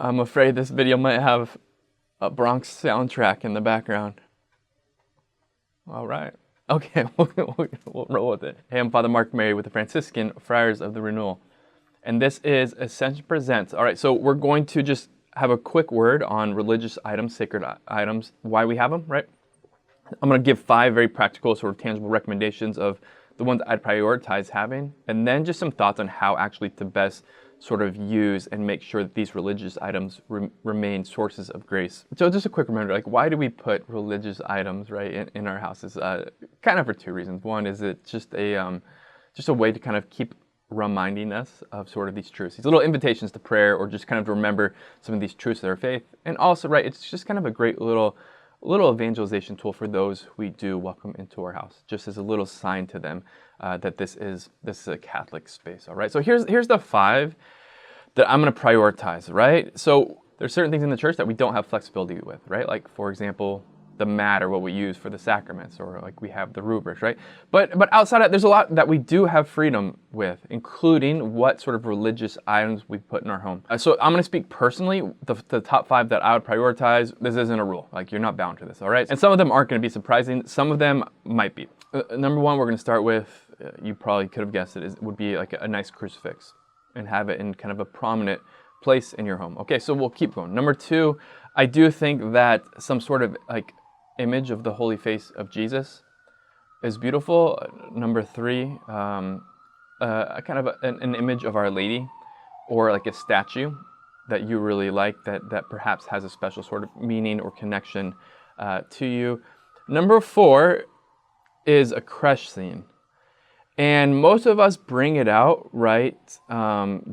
I'm afraid this video might have a Bronx soundtrack in the background. All right. Okay, we'll roll with it. Hey, I'm Father Mark Mary with the Franciscan Friars of the Renewal. And this is Ascension Presents. All right, so we're going to just have a quick word on religious items, sacred items, why we have them, right? I'm going to give 5 very practical, sort of tangible recommendations of the ones I'd prioritize having, and then just some thoughts on how actually to best sort of use and make sure that these religious items remain sources of grace. So just a quick reminder, like, why do we put religious items, right, in our houses? Kind of for 2 reasons. One is it's just a way to kind of keep reminding us of sort of these truths, these little invitations to prayer, or just kind of to remember some of these truths of our faith. And also, right, it's just kind of a great little evangelization tool for those we do welcome into our house, just as a little sign to them that this is a Catholic space. All right, so here's the 5 that I'm going to prioritize. Right, so there's certain things in the church that we don't have flexibility with, right? Like, for example, the mat, or what we use for the sacraments, or like we have the rubrics, right? But outside of that, there's a lot that we do have freedom with, including what sort of religious items we put in our home. So I'm going to speak personally. The top 5 that I would prioritize. This isn't a rule. Like, you're not bound to this, all right? And some of them aren't going to be surprising. Some of them might be. Number 1, we're going to start with, you probably could have guessed it, would be like a nice crucifix, and have it in kind of a prominent place in your home. Okay, so we'll keep going. Number 2, I do think that some sort of like image of the holy face of Jesus is beautiful. Number 3, kind of an image of Our Lady, or like a statue that you really like, that perhaps has a special sort of meaning or connection to you. Number 4 is a creche scene. And most of us bring it out, right,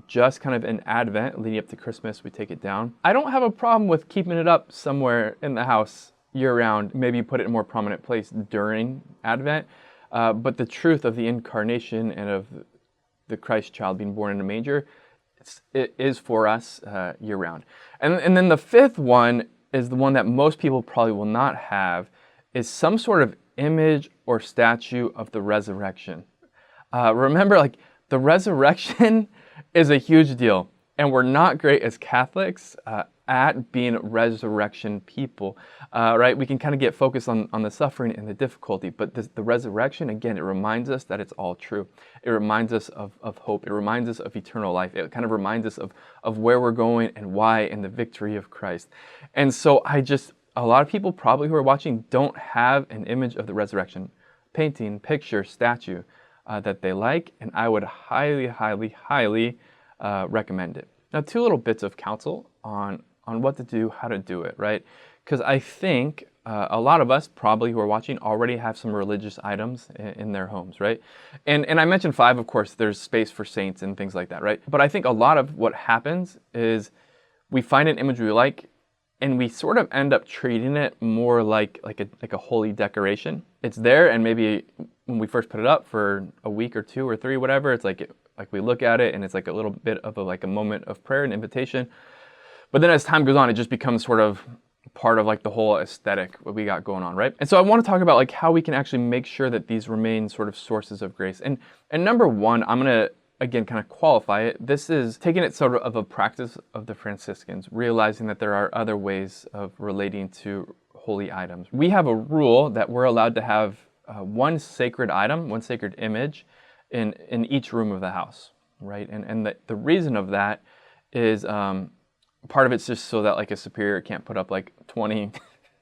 just kind of in Advent, leading up to Christmas, we take it down. I don't have a problem with keeping it up somewhere in the house year-round. Maybe put it in a more prominent place during Advent. But the truth of the incarnation and of the Christ child being born in a manger, it is for us year-round. And then the 5th one is the one that most people probably will not have, is some sort of image or statue of the resurrection. Remember, like, the resurrection is a huge deal, and we're not great as Catholics at being resurrection people, right? We can kind of get focused on the suffering and the difficulty, but the resurrection, again, it reminds us that it's all true. It reminds us of hope. It reminds us of eternal life. It kind of reminds us of where we're going and why, and the victory of Christ. And so a lot of people probably who are watching don't have an image of the resurrection, painting, picture, statue, that they like, and I would highly, highly, highly recommend it. Now, 2 little bits of counsel on what to do, how to do it, right? Because I think a lot of us probably who are watching already have some religious items in their homes, right? And I mentioned 5, of course, there's space for saints and things like that, right? But I think a lot of what happens is we find an image we like, and we sort of end up treating it more like a holy decoration. It's there, and maybe when we first put it up for a week or 2 or 3, whatever, it's like we look at it, and it's like a little bit of a moment of prayer and invitation. But then as time goes on, it just becomes sort of part of like the whole aesthetic what we got going on, right? And so I want to talk about like how we can actually make sure that these remain sort of sources of grace. And number 1, I'm going to, again, kind of qualify it. This is taking it sort of a practice of the Franciscans, realizing that there are other ways of relating to holy items. We have a rule that we're allowed to have one sacred item, one sacred image in each room of the house, right? And the reason of that is part of it's just so that like a superior can't put up like 20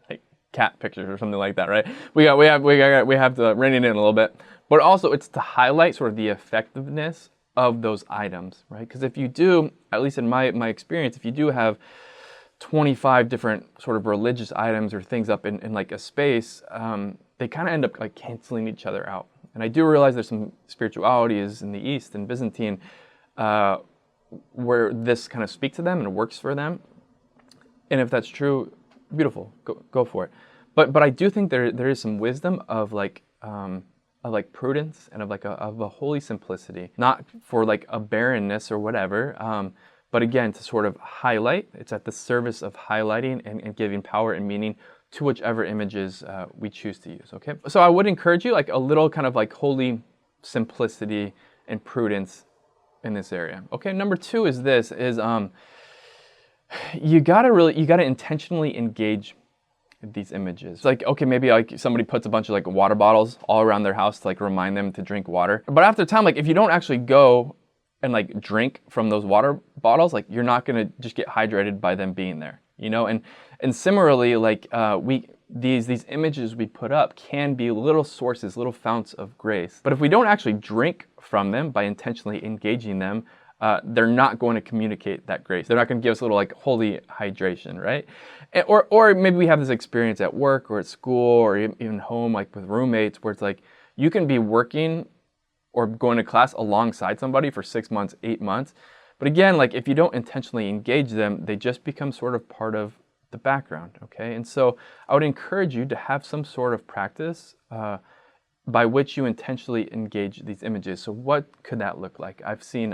like cat pictures or something like that, right? We have to rein it in a little bit, but also it's to highlight sort of the effectiveness of those items, right? Because if you do, at least in my experience, if you do have 25 different sort of religious items or things up in like a space, they kind of end up like canceling each other out. And I do realize there's some spiritualities in the East and Byzantine where this kind of speaks to them and it works for them. And if that's true, beautiful, go for it. But I do think there is some wisdom of like prudence and of a holy simplicity, not for like a barrenness or whatever, but again, to sort of highlight. It's at the service of highlighting and giving power and meaning to whichever images we choose to use, okay? So I would encourage you like a little kind of like holy simplicity and prudence in this area. Okay, number 2 is you gotta intentionally engage these images. Like, okay, maybe like somebody puts a bunch of like water bottles all around their house to like remind them to drink water. But after time, like if you don't actually go and like drink from those water bottles, like you're not gonna just get hydrated by them being there, you know? And similarly, like these images we put up can be little sources, little founts of grace. But if we don't actually drink from them by intentionally engaging them, they're not going to communicate that grace. They're not going to give us a little like holy hydration, right? Or maybe we have this experience at work or at school or even home, like with roommates, where it's like you can be working or going to class alongside somebody for 6 months, 8 months. But again, like if you don't intentionally engage them, they just become sort of part of the background, okay? And so I would encourage you to have some sort of practice by which you intentionally engage these images. So what could that look like? I've seen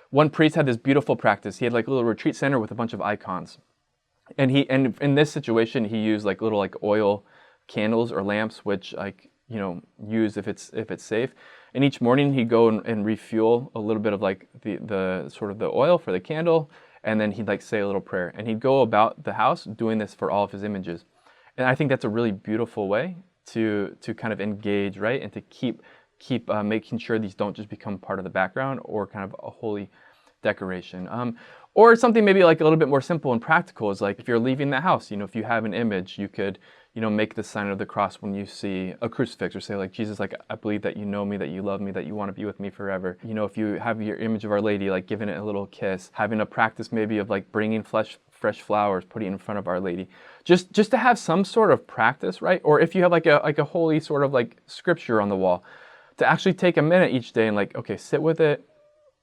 one priest had this beautiful practice. He had like a little retreat center with a bunch of icons. And in this situation, he used like little like oil candles or lamps, which like, you know, use if it's safe. And each morning he'd go and refuel a little bit of like the sort of the oil for the candle. And then he'd like say a little prayer. And he'd go about the house doing this for all of his images. And I think that's a really beautiful way to kind of engage, right? And to keep making sure these don't just become part of the background or kind of a holy decoration. Or something maybe like a little bit more simple and practical is like if you're leaving the house, you know, if you have an image, you could, you know, make the sign of the cross when you see a crucifix, or say like, Jesus, like I believe that you know me, that you love me, that you want to be with me forever. You know, if you have your image of Our Lady, like giving it a little kiss, having a practice maybe of like bringing fresh flowers, putting it in front of Our Lady, just to have some sort of practice, right? Or if you have like a holy sort of like scripture on the wall, to actually take a minute each day and like, okay, sit with it,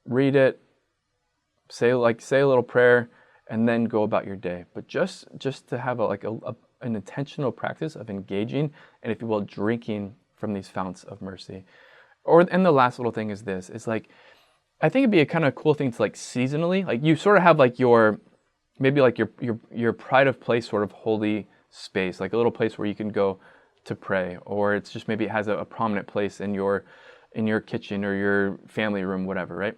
read it, say a little prayer, and then go about your day. But just to have an intentional practice of engaging and, if you will, drinking from these founts of mercy. And the last little thing is this: is like, I think it'd be a kind of cool thing to like seasonally, like you sort of have like your pride of place sort of holy space, like a little place where you can go to pray, or it's just maybe it has a prominent place in your kitchen or your family room, whatever, right?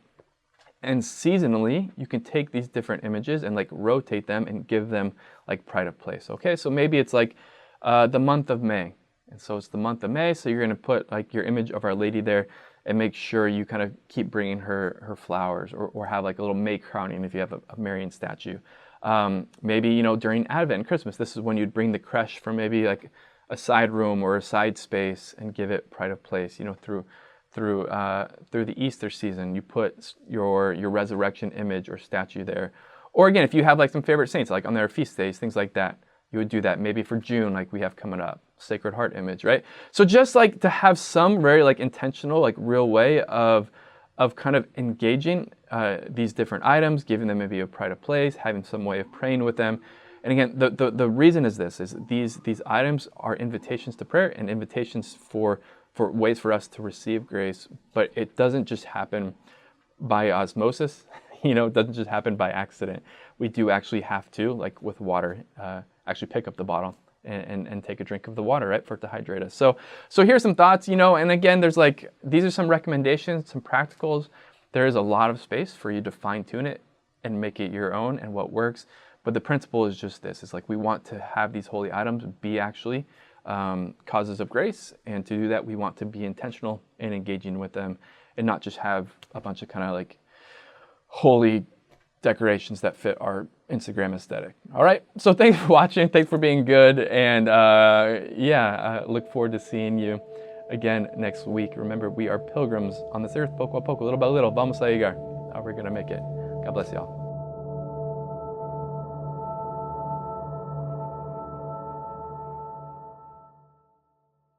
And seasonally, you can take these different images and like rotate them and give them like pride of place. Okay, so maybe it's like the month of May. And so it's the month of May, so you're gonna put like your image of Our Lady there and make sure you kind of keep bringing her flowers, or have like a little May crowning if you have a Marian statue. Maybe, you know, during Advent and Christmas, this is when you'd bring the creche from maybe like a side room or a side space and give it pride of place. You know, through the Easter season, you put your resurrection image or statue there. Or again, if you have like some favorite saints, like on their feast days, things like that, you would do that. Maybe for June, like we have coming up, Sacred Heart image, right? So just like to have some very like intentional, like real way of kind of engaging these different items, giving them maybe a pride of place, having some way of praying with them. And again, the reason is this: is these items are invitations to prayer and invitations for ways for us to receive grace. But it doesn't just happen by osmosis. You know, it doesn't just happen by accident. We do actually have to, like with water, actually pick up the bottle and take a drink of the water, right, for it to hydrate us. So here's some thoughts, you know, and again, there's like, these are some recommendations, some practicals. There is a lot of space for you to fine tune it and make it your own and what works. But the principle is just this: it's like we want to have these holy items be actually causes of grace, and to do that, we want to be intentional in engaging with them and not just have a bunch of kind of like holy decorations that fit our Instagram aesthetic. All right, so thanks for watching, thanks for being good, and look forward to seeing you again next week. Remember, we are pilgrims on this earth, poco a poco, little by little, vamos a llegar. We're gonna make it. God bless y'all.